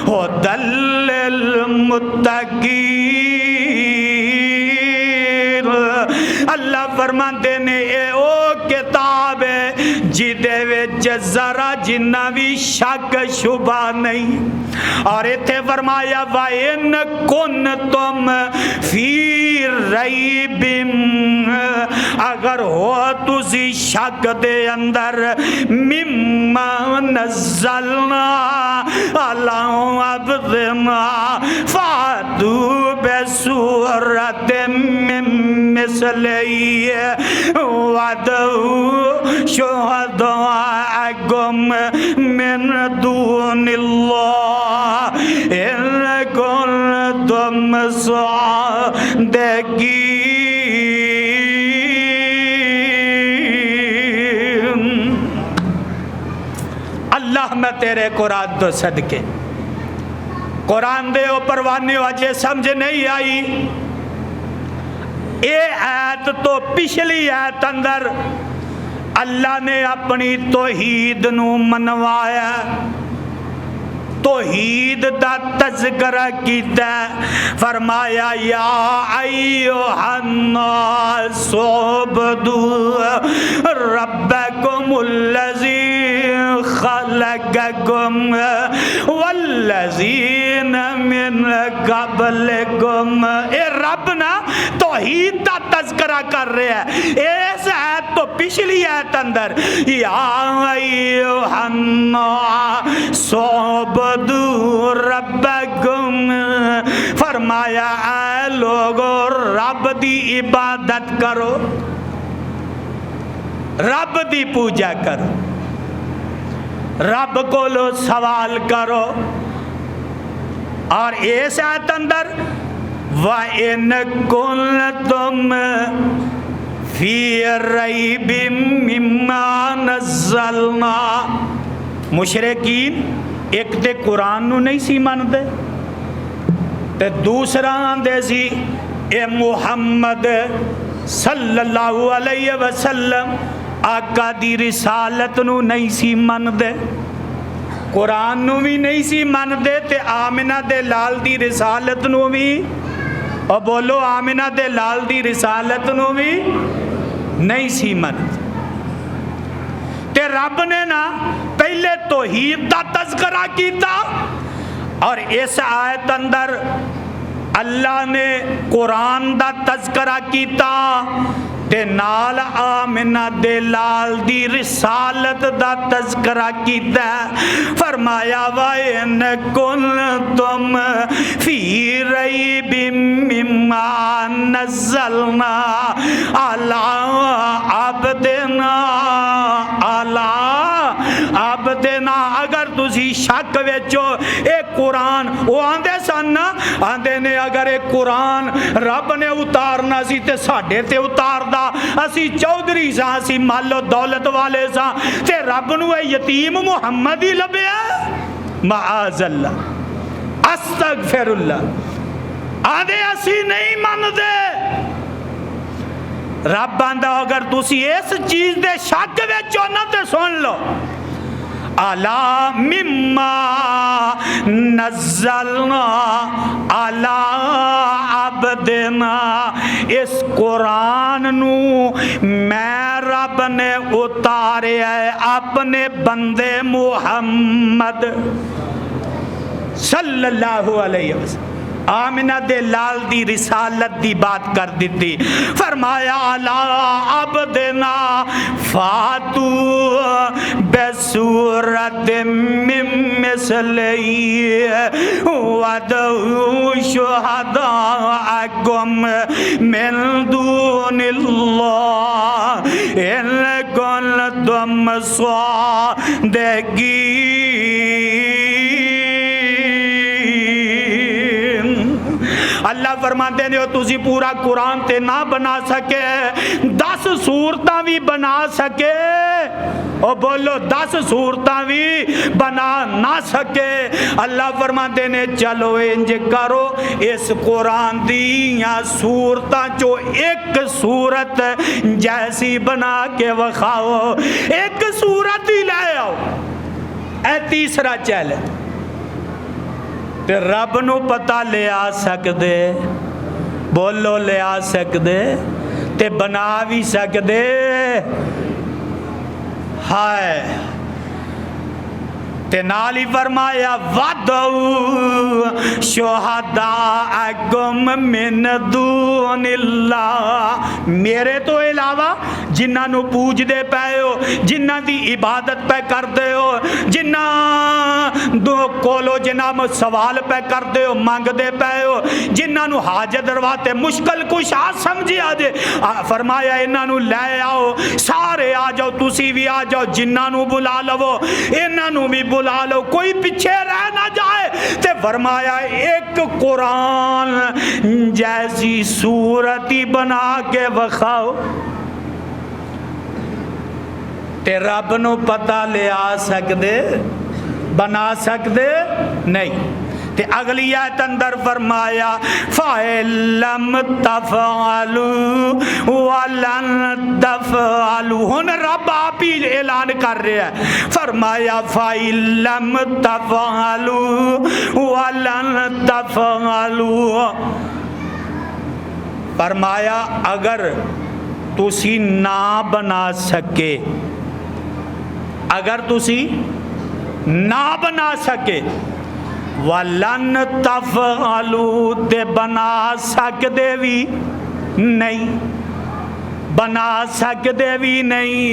ھدی للمتقین۔ اللہ فرماتے نے اے او کتاب ہے جدے وچ ذرا جنہ بھی شک شبہ نہیں۔ اور ایتھے فرمایا وَإِنْ كُنْتُمْ فِي رَيْبٍ اگر ہو تسی شک دے اندر مِمَّا نَزَّلْنَا عَلَىٰ عَبْدِنَا فَأْتُوا بِسُورَةٍ مِّن مِّثْلِهِ وَادْعُوا شُهَدَاءَكُم مِّن دُونِ اللَّهِ إِن كُنتُمْ صادقین۔ اللہ میں تیرے قرآن تو صدقے قرآن دے اوپر وانی وجہ سمجھ نہیں آئی۔ اے آیت تو پچھلی آیت اندر اللہ نے اپنی توحید نو منوایا، توحید دا تذکرہ کیتا، فرمایا یا ایھا الناس اعبدوا ربکم الذی خلقکم والذین من قبلکم۔ اے رب نا توحید دا تذکرہ کر رہے ہیں۔ اس آیت تو پچھلی آیت اندر یا ایھا الناس اعبدوا ربکم، فرمایا اے لوگو رب دی عبادت کرو، رب دی پوجا کرو۔ رب کو سوال کرو. اور اس آیت اندر وَإِن كُنتُمْ فِي رَيْبٍ مِّمَّا نَزَّلْنَا. مشرکین ایک تے قرآن نو نہیں سی مندے تے دوسرا آندے سی اے محمد صلی اللہ علیہ وسلم آقا دی رسالت نو نہیں سی مندے, قرآن نو بھی نہیں سی مندے تے آمنہ دے لال دی رسالت نو بھی, اور بولو آمنہ دے لال دی رسالت نو بھی نہیں سی مندے. تے رب نے نا پہلے توحید دا تذکرہ کیتا اور اس آیت اندر اللہ نے قرآن دا تذکرہ کیتا تے نال آمنہ دے لال دی رسالت دا تذکرہ کیتا ہے. فرمایا وَإِن كُنتُمْ فِي رَيْبٍ مِّمَّا نَزَّلْنَا عَلَىٰ عَبْدِنَا. اگر تسی شک وچو اے قرآن, وہ آندے سن آندے نے اگر اے قرآن رب نے اتارنا سی تے ساڈے تے اتار دا, اسی چودھری ساں, اسی مال و دولت والے ساں, تے رب نو اے یتیم محمد ہی لبیا. معاذ اللہ, استغفر اللہ. آدھے اسی نہیں من دے. رب آندا اگر تسی اس چیز دے شک وچو نہ تے سن لو, الا مما نزلنا علی عبدنا. اس قرآن نو میں رب نے اتاریا ہے اپنے بندے محمد صلی اللہ علیہ وسلم. آمنہ دے لال دی رسالت دی بات کر دیتی. فرمایا علی عبدنا فاتو بسورت من مثلی ودعو شہداءکم من دون اللہ ان کنتم صادقین. اللہ فرماتے ہیں تسی پورا قرآن تے نہ بنا سکے, 10 صورتاں بھی بنا سکے, اور بولو 10 صورتاں بھی بنا نہ سکے. اللہ فرماتے ہیں چلو انج کرو, اس قرآن دیاں صورتاں چو ایک صورت جیسی بنا کے وکھاؤ, ایک صورت ہی لے آؤ. اے تیسرا چیلنج. تے رب نو پتہ لے آ سکدے, بولو لے آ سکدے, تے بنا بھی سکدے. ہائے تے نال ہی فرمایا وَدْعُوا شُہَدَاءَکُم مِّن دُونِ اللَّہ. میرے تو علاوہ جنہاں نو پوج دے پے ہو, جنہاں دی عبادت پہ کر دے ہو, جنہاں دو کولو جنہاں سوال پہ کر دے ہو, مانگ دے پے ہو, جنہاں نو حاجت درواتے مشکل کشا سمجھی آجے, فرمایا انہاں نو لے آؤ, سارے آ جاؤ, تسی بھی آ جاؤ, جنہاں نو بلا لو, انہاں نو بھی بلا لو, کوئی پیچھے رہ نہ جائے. تے فرمایا ایک قرآن جیسی صورتی بنا کے وکھاؤ. تے رب نو پتہ لے آ سکدے, بنا سکدے نہیں. تے اگلی آیت اندر فرمایا فَإِن لَّمْ تَفْعَلُوا وَلَن تَفْعَلُوا. ہن رب آپ ہی اعلان کر رہے ہیں. فرمایا فَإِن لَّمْ تَفْعَلُوا وَلَن تَفْعَلُوا. فرمایا اگر تسی نہ بنا سکے, اگر تسی نہ بنا سکے, وَلَن تَفْعَلُوا تے بنا سکدے بھی نہیں, بنا سکدے بھی نہیں.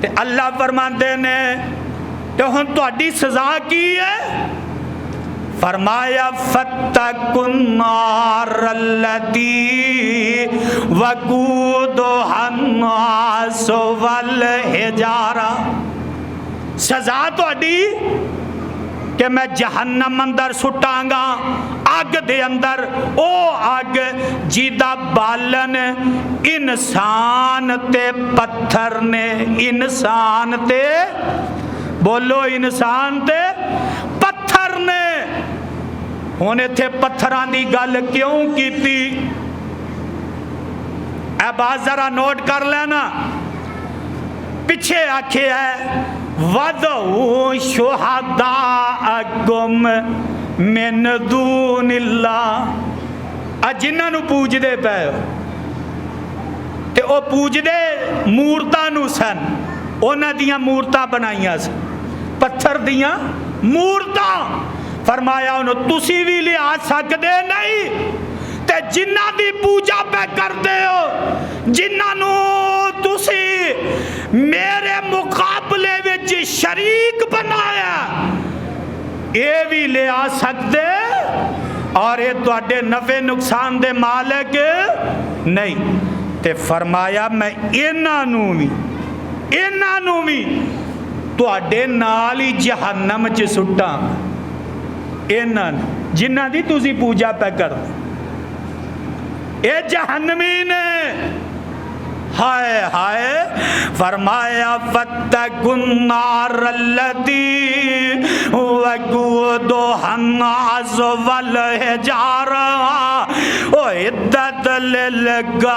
تے اللہ فرماندے نے تے ہن تہاڈی سزا کی ہے؟ فرمایا فَاتَّقُوا النَّارَ الَّتِي وَقُودُهَا النَّاسُ وَالْحِجَارَةُ. سزا تہاڈی کہ میں جہنم اندر سٹاں گا، اگ دے اندر، او اگ جیدہ بالن انسان تے پتھر نے، انسان تے بولو انسان تے پتھر نے۔ ہن ایتھے پتھراں دی گل کیوں کیتی؟ اے بات ذرا نوٹ کر لینا، پیچھے آکھے ہے وَذَوْا شُهَدَاءَكُمْ مِن دُونِ اللَّهِ۔ جنہاں نو پوج دے پے تے او پوج دے مورتاں نو سن، انہاں دیاں مورتاں بنائیاں سن، پتھر دیاں مورتاں۔ فرمایا انہوں تسی بھی لیا سکدے نہیں تے جنہاں دی پوجا پہ کردے ہو، جنہاں نو تسی میرے مقابلے وچ شریک بنایا، اے بھی لے آ سکدے اور اے تواڈے نفع نقصان دے مالک نہیں۔ تے فرمایا میں انہاں نو بھی تواڈے نال ہی جہنم چ سٹاں، انہاں جنہاں دی تسی پوجا پہ کردے، اے جہنمی نے۔ ہائے ہائے، فرمایا فَاتَّقُوا النَّارَ الَّتِي وَقُودُهَا النَّاسُ وَالْحِجَارَةُ أُعِدَّتْ لِلْكَافِرِينَ۔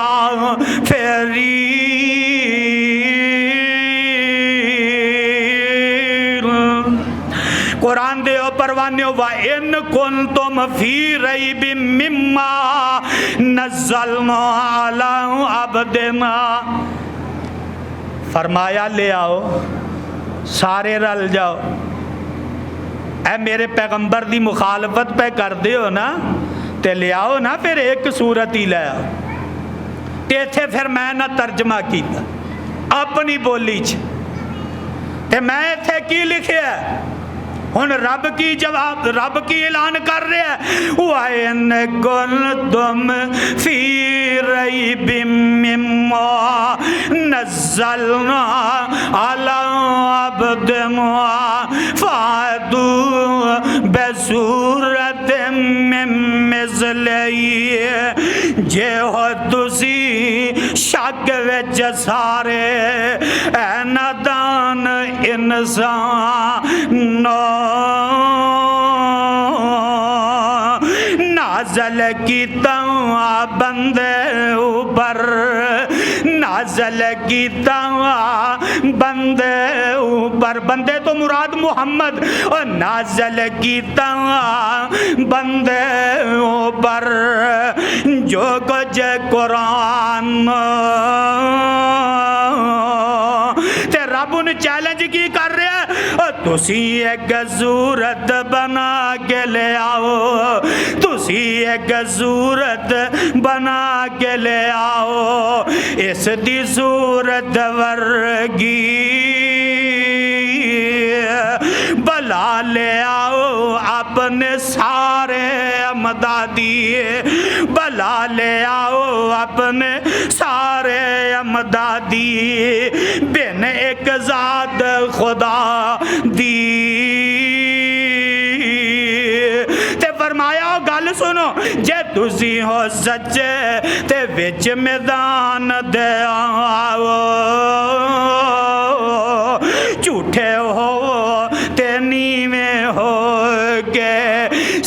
قرآن دے پروانیو وَإِن كُنتُمْ فِي رَيْبٍ مِّمَّا نَزَّلْنَا عَلَىٰ عَبْدِنَا، فرمایا لے آؤ، سارے رل جاؤ۔ اے میرے پیغمبر دی مخالفت پہ کر دیو نا تے لے آؤ نا، پھر ایک صورت ہی لے آؤ۔ تے تھے پھر میں نہ ترجمہ کیتا اپنی بولی چ، تے میں تھے کی لکھے ہے ہن رب کی جواب، رب کی اعلان کر رہے ہیں وَإِن كُنتُمْ فِي رَيْبٍ مِّمَّا نَزَّلْنَا عَلَىٰ عَبْدِنَا فَأْتُوا بِسُورَةٍ مِّن مِّثْلِهِ۔ جے ہو تسی شک وچ سارے اے نادان انسان، نازل کیتا بندے اوپر، نازل کیتا بندے اوپر، بندے تو مراد محمد، اور نازل کیتا بندے اوپر جو کچھ قرآن۔ تے رب ان چیلنج کی کر رہے ہیں تسی ایک صورت بنا کے لے آؤ، تسی ایک صورت بنا کے لے آؤ، اس دی صورت ورگی بلا لے آؤ اپنے سارے امدادی، بلا لے آؤ اپنے سارے امدادی، بن ایک ذات خدا دی۔ تے فرمایا گل سنو، جے تسی ہو سچے تے وچ میدان دے آؤ، جھوٹے ہو تے نیویں ہو کے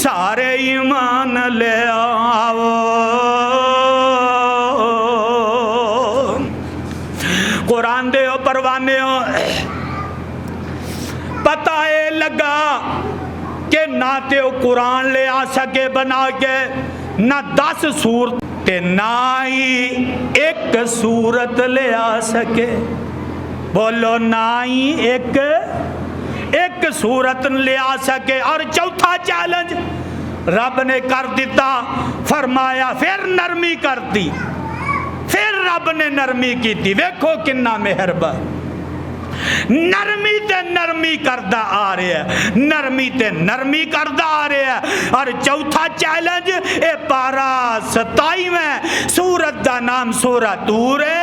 سارے ایمان لے آؤ۔ قرآن دے پروانے ہو، پتہ اے لگا کہ نہ تے وہ قرآن لے آ سکے بنا کے، نہ 10 سورت تے نہ ہی ایک سورت لے آ سکے، بولو نہ ہی ایک سورت لے آ سکے۔ اور چوتھا چیلنج رب نے کر دیتا، فرمایا پھر نرمی کر دی، پھر رب نے نرمی کی تھی، ویکھو کنا مہربان، نرمی تے نرمی کردہ آ رہے ہیں، نرمی تے نرمی کردہ آ رہے ہیں۔ اور چوتھا چیلنج اے پارا 27 میں سورت دا نام سورہ طور ہے،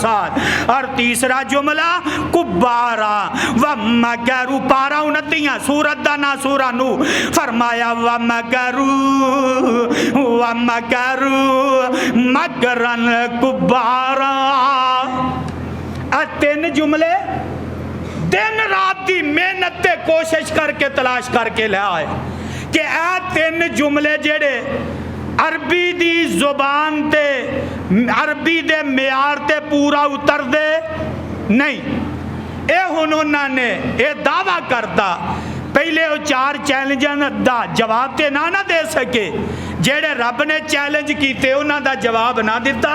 سات، اور تیسرا جملہ کبارا ومکروا پارا 29 سورت دا نا سورہ نو، فرمایا ومکروا مکرن کبارا۔ تین جملے دن رات دی محنت تے کوشش کر کے تلاش کر کے لے آئے کہ اے تین جملے جڑے عربی دی زبان تے عربی دے معیار تے پورا اتر دے نہیں۔ اے انہوں نے اے دعویٰ کرتا پہلے وہ 4 چیلنجن دا جواب تے نہ دے سکے، جیڑے رب نے چیلنج کیتے انہاں دا جواب نہ دیتا،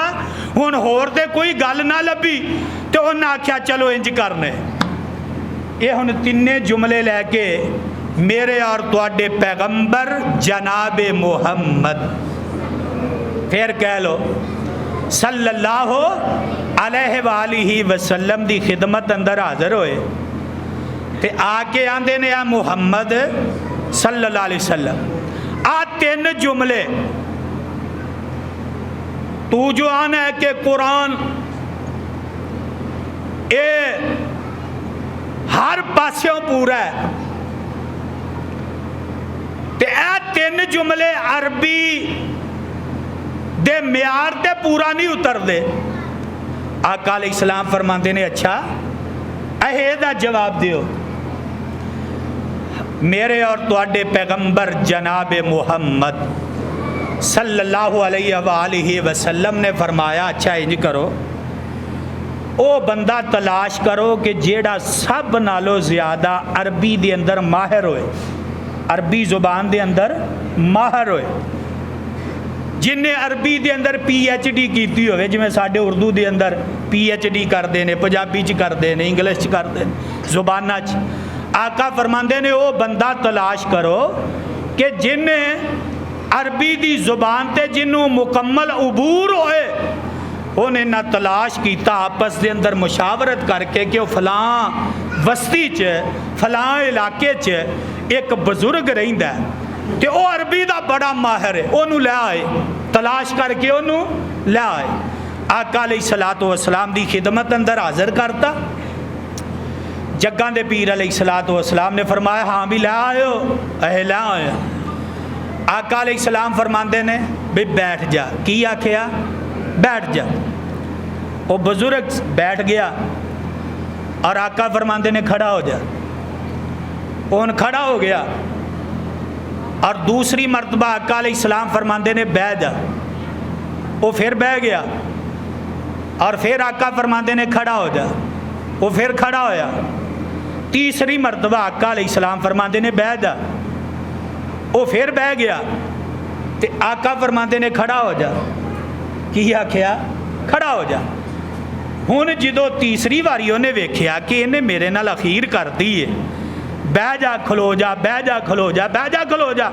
ہن ہور تے کوئی گل نہ لبھی تو انہاں آکھیا چلو انج کرنے۔ یہ ہن تینے جملے لے کے میرے اور تواڈے پیغمبر جناب محمد، پھر کہہ لو صلی اللہ علیہ وآلہ وسلم دی خدمت اندر حاضر ہوئے تے آ کے آندے نے آ محمد صلی اللہ علیہ وسلم آ 3 جملے تو جو آنا ہے کہ قرآن اے ہر پاسوں پورا ہے تے اے 3 جملے عربی دے معیار تے پورا نہیں اتر دے۔ آقا علیہ السلام فرماندے نے اچھا اے دا جواب دیو۔ میرے اور تواڈے پیغمبر جناب محمد صلی اللہ علیہ وآلہ وسلم نے فرمایا اچھا انج کرو، او بندہ تلاش کرو کہ جیڑا سب نالو زیادہ عربی دے اندر ماہر ہوئے، عربی زبان دے اندر ماہر ہوئے، جن نے عربی دے اندر پی ایچ ڈی کیتی ہوئے، جی میں ساڑھے اردو دے اندر پی ایچ ڈی کر دینے، پنجابی چ کر دینے، انگلش چ کر دینے، زبانہ چ۔ آقا فرماندے نے او بندہ تلاش کرو کہ جن نے عربی دی زبان تے جنوں مکمل عبور ہوئے انہیں نہ تلاش کیتا آپس دے اندر مشاورت کر کے کہ فلاں وسطی چ فلاں علاقے چ ایک بزرگ رہندا ہے تے او عربی دا بڑا ماہر ہے، انہوں لے آئے، تلاش کر کے انہوں لے آئے۔ آقا علیہ الصلوۃ والسلام دی خدمت اندر حاضر کرتا، جگاں دے پیر علیہ الصلوۃ والسلام نے فرمایا ہاں بھی لے آئے ہو، اے لے آئے۔ آقا علیہ السلام فرماندے نے بھی بیٹھ جا، کی آکھیا بیٹھ جا۔ وہ بزرگ بیٹھ گیا اور آقا فرماندے نے کھڑا ہو جا، ان کھڑا ہو گیا اور دوسری مرتبہ آقا علیہ السلام فرماندے نے بیٹھ جا، وہ پھر بیٹھ گیا اور پھر آقا فرماندے نے کھڑا ہو جا، وہ پھر کھڑا ہویا۔ تیسری مرتبہ آقا علیہ السلام فرماندے نے بیٹھ جا، وہ پھر بیٹھ گیا تے آقا فرماندے نے کھڑا ہو جا، کی آکھیا کھڑا ہو جا۔ ہن جدو تیسری واری انہیں ویکھیا کہ انہیں میرے نال اخیر کر دی ہے، بہ جا کھلو جا، بہ جا کھلو جا، بہ جا کھلو جا،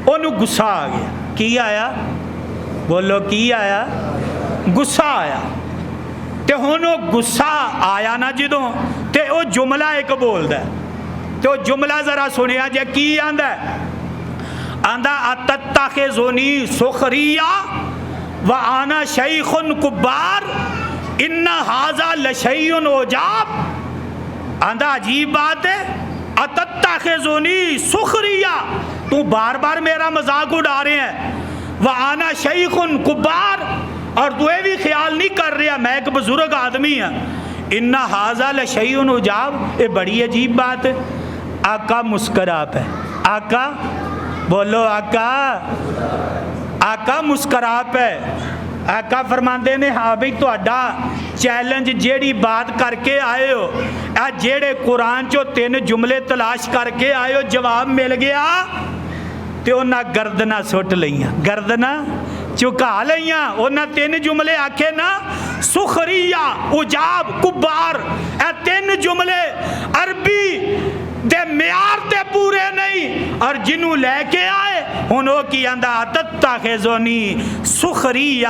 انہوں غصہ آ گیا۔ کی آیا بولو کی آیا؟ غصہ آیا۔ تے ہن وہ غصہ آیا نا جدوں تے وہ جملہ ایک بولدا ہے، تے وہ جملہ ذرا سنیا جے کی آندا ہے؟ آندا اتتخذونی سخریا وانا شیخ کبار ان ھذا لشیء عجاب۔ آندا عجیب بات ہے، اتتخذونی سخریا، تو بار بار میرا مذاق اڑا رہے ہیں، وانا شیخ کبار، اور تو یہ بھی خیال نہیں کر رہا میں ایک بزرگ آدمی ہوں، ان ھذا لشیء عجاب، یہ بڑی عجیب بات ہے۔ آقا مسکرا پہ، آقا بولو آقا، آقا مسکرا پہ۔ آقا فرماندے نے ہاں بھئی تہاڈا چیلنج جیڑی بات کر کے آئے ہو، اے جیڑے قرآن چو 3 جملے تلاش کر کے آئے ہو، جواب مل گیا تے انہاں گردنا سٹ لئیاں، گردنا چکا لئیاں۔ انہاں 3 جملے آکھے نا سخریہ، عجاب، کبار، اے 3 جملے عربی دے معیار تے پورے نہیں، اور جنوں لے کے آئے انہوں کی آندہ تتخذونی سخریہ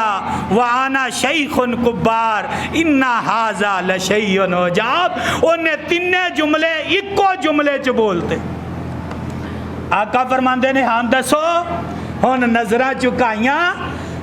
وانا شیخ کبار ان ھذا لشیء عجاب۔ انہیں 3 جملے ایکو جملے چ بولتے۔ آقا فرماندے نے ہاں دسو، ہن نظرہ چکائیاں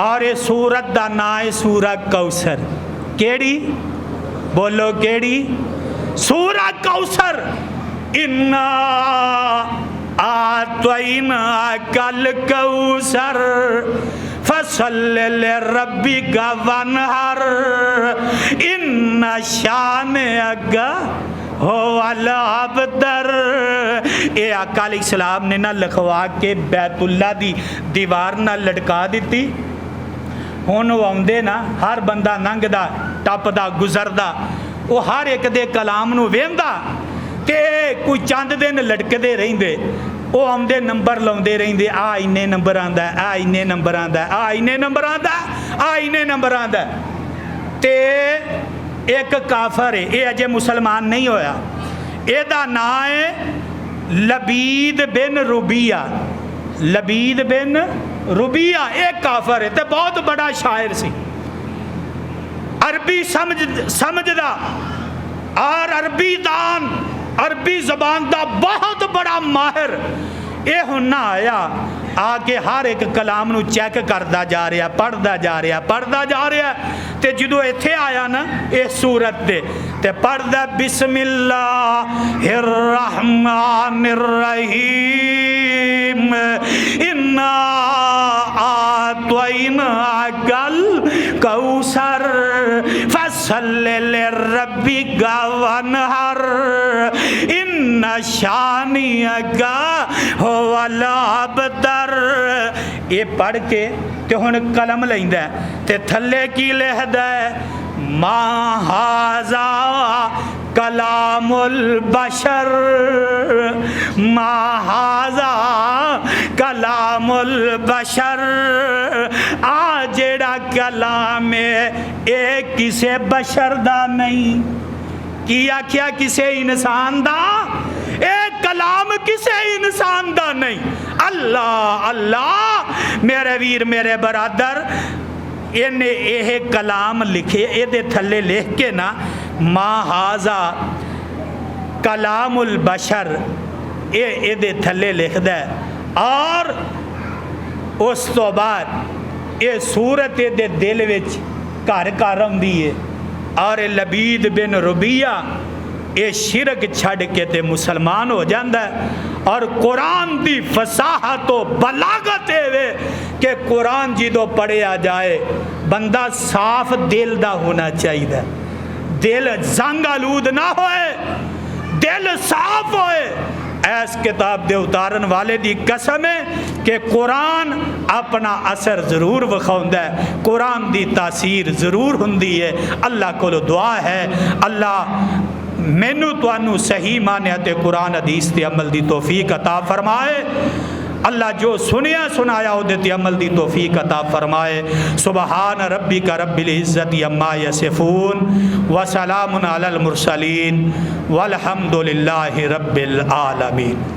اور یہ سورت دا نام ہے سورہ کوثر. کیڑی؟ بولو کیڑی؟ سورہ کوثر. انا اعطیناک الکوثر فصل لربک وانحر ان شانئک ہو الابتر. اے آقا علیہ السلام نے نہ لکھوا کے بیت اللہ دی دیوار نہ لٹکا دیتی. ہن وہ آندے نا ہر بندہ لنگدا ٹپدا گزردا وہ ہر ایک دے کلام نو ویندا تے کوئی چند دن لٹکدے رہندے. وہ آمدے نمبر لاؤندے رہندے آ اینے نمبر آندا ہے آ اینے نمبر آندا ہے آ اینے نمبر آندا ہے آ اینے نمبر آندا ہے. تے ایک کافر ہے یہ اجے مسلمان نہیں ہویا. اے دا نام ہے لبید بن ربیہ. لبید بن ربیہ ایک کافر ہے تے بہت بڑا شاعر سی. عربی سمجھدا اور عربی دان عربی زبان دا بہت بڑا ماہر. اے ہونا آیا آ کے ہر ایک کلام نو چیک کردا جا رہا پڑھدا جا رہا تے جدو ایتھے آیا نا اس سورت دے تے پڑھدا بسم اللہ الرحمن الرحیم انا اعطیناک الکوثر فصل لربک وانحر ان شانئک هو الابتر. یہ پڑھ کے تے ہن قلم لیندا تے تھلے کی لکھدا ہے ما ھذا کلام البشر ما ھذا کلام البشر. آ جڑا کلام ہے اے کسے بشر دا نہیں. کیا کیا کسے انسان دا؟ اے کلام کسے انسان دا نہیں. اللہ اللہ میرے ویر میرے برادر انہیں یہ کلام لکھے اے دے تھلے لکھ کے نا ما ھذا کلام البشر اے دے تھلے لکھ دے. اور اس تو بعد اے صورت دے دل وچ گھر گھر آندی ہے. اور لبید بن ربیہ اے شرک چھڑ کے تے مسلمان ہو جاندہ ہے. اور قرآن دی فصاحت و بلاغت ہے کہ قرآن جدو پڑھیا جائے بندہ صاف دل دا ہونا چاہیے. دل زنگ آلود نہ ہوئے دل صاف ہوئے. ایس کتاب دے اتارن والے دی قسم ہے کہ قرآن اپنا اثر ضرور وکھاوندا ہے قرآن دی تاثیر ضرور ہوندی ہے. اللہ کو دعا ہے اللہ مینو توانو صحیح معنی تے قرآن حدیث تے عمل دی توفیق عطا فرمائے. اللہ جو سنیا سنایا او دے تے عمل دی توفیق عطا فرمائے. سبحان ربک رب العزت عما یصفون وسلام علی المرسلین والحمد للہ رب العالمین.